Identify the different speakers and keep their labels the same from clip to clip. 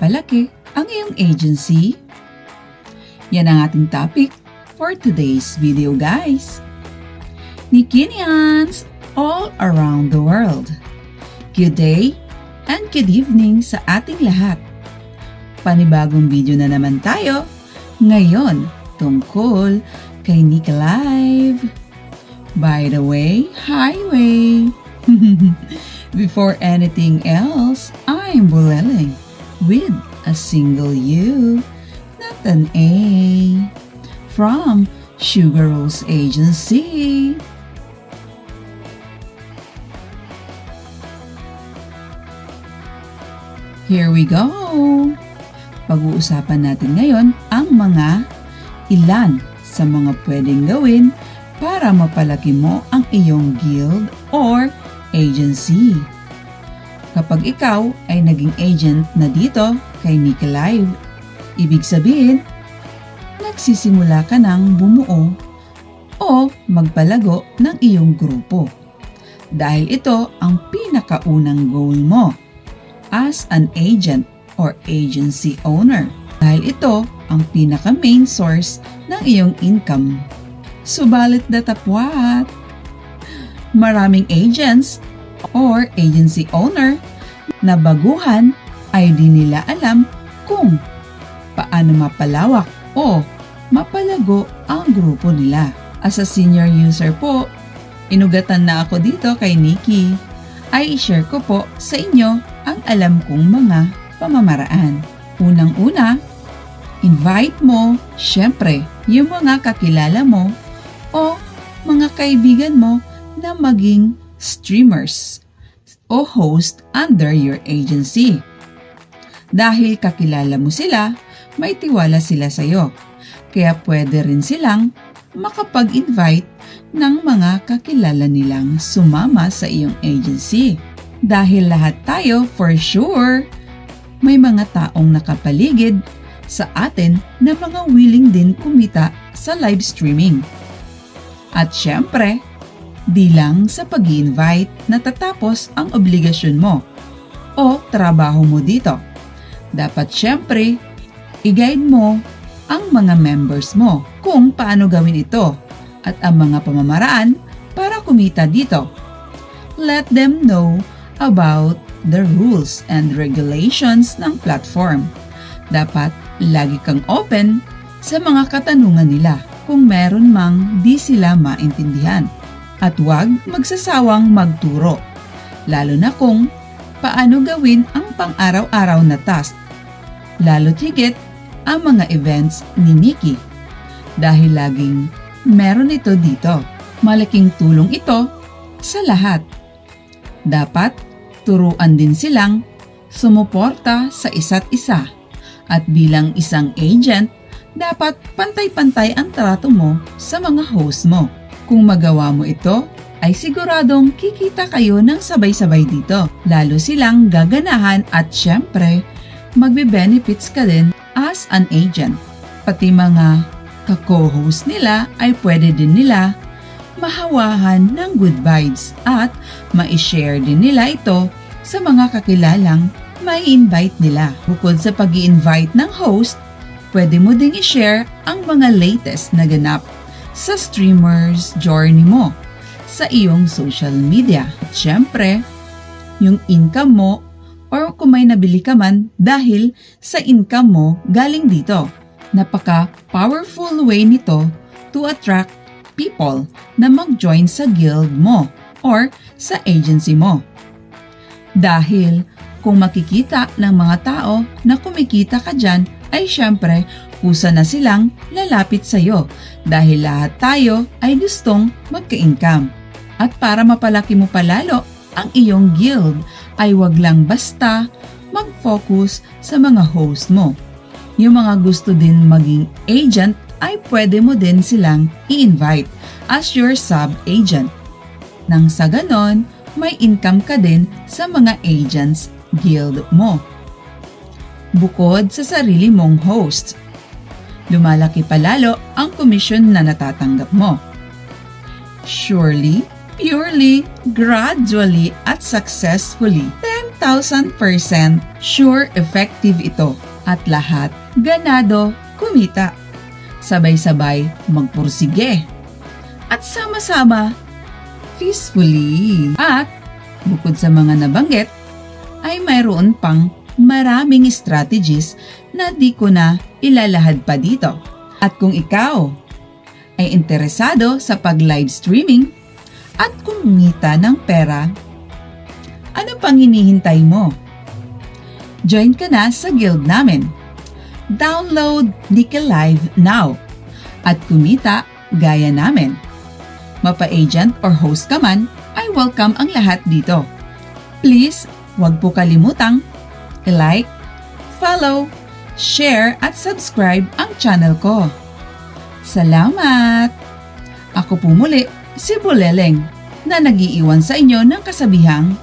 Speaker 1: mapalaki ang iyong agency? Yan ang ating topic for today's video, guys. Nikinians all around the world. Good day and good evening sa ating lahat. Panibagong video na naman tayo ngayon tungkol kay Nikki Live. By the way, highway. Before anything else, I'm bulleling with a single U, not an A, from Sugar Rose Agency. Here we go! Pag-uusapan natin ngayon ang ilan sa mga pwedeng gawin para mapalaki mo ang iyong guild or agency. Kapag ikaw ay naging agent na dito kay Nikki Live, ibig sabihin, nagsisimula ka ng bumuo o magpalago ng iyong grupo. Dahil ito ang pinakaunang goal mo as an agent or agency owner. Dahil ito ang pinaka-main source ng iyong income. Subalit datapwat, maraming agents or agency owner na baguhan ay di nila alam kung paano mapalawak o mapalago ang grupo nila. As a senior user po, inugatan na ako dito kay Nikki, ay i-share ko po sa inyo ang alam kong mga pamamaraan. Unang-una, invite mo, syempre, yung mga kakilala mo o mga kaibigan mo na maging streamers o host under your agency. Dahil kakilala mo sila, may tiwala sila sa iyo. Kaya pwede rin silang makapag-invite ng mga kakilala nilang sumama sa iyong agency. Dahil lahat tayo, for sure, may mga taong nakapaligid sa atin na mga willing din kumita sa live streaming. At syempre, di lang sa pag-i-invite natatapos ang obligasyon mo o trabaho mo dito. Dapat syempre, i-guide mo ang mga members mo kung paano gawin ito at ang mga pamamaraan para kumita dito. Let them know about the rules and regulations ng platform. Dapat lagi kang open sa mga katanungan nila kung meron mang di sila maintindihan. At huwag magsasawang magturo, lalo na kung paano gawin ang pang-araw-araw na task. Lalo't higit ang mga events ni Nikki. Dahil laging meron ito dito. Malaking tulong ito sa lahat. Dapat turuan din silang sumuporta sa isa't isa. At bilang isang agent, dapat pantay-pantay ang trato mo sa mga host mo. Kung magawa mo ito, ay siguradong kikita kayo ng sabay-sabay dito. Lalo silang gaganahan at syempre, magbe-benefits ka din as an agent. Pati mga ka-co-host nila ay pwede din nila mahawahan ng good vibes at ma-share din nila ito sa mga kakilalang may invite nila. Bukod sa pag-i-invite ng host, pwede mo ding i-share ang mga latest na ganap sa streamers journey mo sa iyong social media. At syempre, yung income mo or kung may nabili ka man dahil sa income mo galing dito. Napaka-powerful way nito to attract people na mag-join sa guild mo or sa agency mo. Dahil kung makikita ng mga tao na kumikita ka dyan, ay syempre, kusa na silang lalapit sa iyo dahil lahat tayo ay gustong magka-income. At para mapalaki mo palalo ang iyong guild, ay wag lang basta mag-focus sa mga host mo. Yung mga gusto din maging agent, ay pwede mo din silang i-invite as your sub-agent. Nang sa ganon, may income ka din sa mga agents guild mo. Bukod sa sarili mong host, lumalaki palalo ang komisyon na natatanggap mo. Surely, purely, gradually, at successfully, 1,000% sure effective ito at lahat ganado kumita. Sabay-sabay magpursige at sama-sama peacefully. At bukod sa mga nabanggit, ay mayroon pang maraming strategies na di ko na ilalahad pa dito. At kung ikaw ay interesado sa pag-live streaming at kumita ng pera, ano pang hinihintay mo? Join ka na sa guild namin. Download Nickel Live now at kumita gaya namin. Mapa-agent or host ka man, ay welcome ang lahat dito. Please, huwag po kalimutang i-like, follow, share at subscribe ang channel ko. Salamat! Ako po muli, si Buleleng, na nag-iiwan sa inyo ng kasabihang,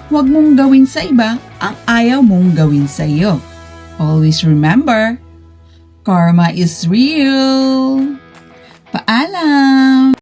Speaker 1: huwag mong gawin sa iba ang ayaw mong gawin sa iyo. Always remember, karma is real. Paalam!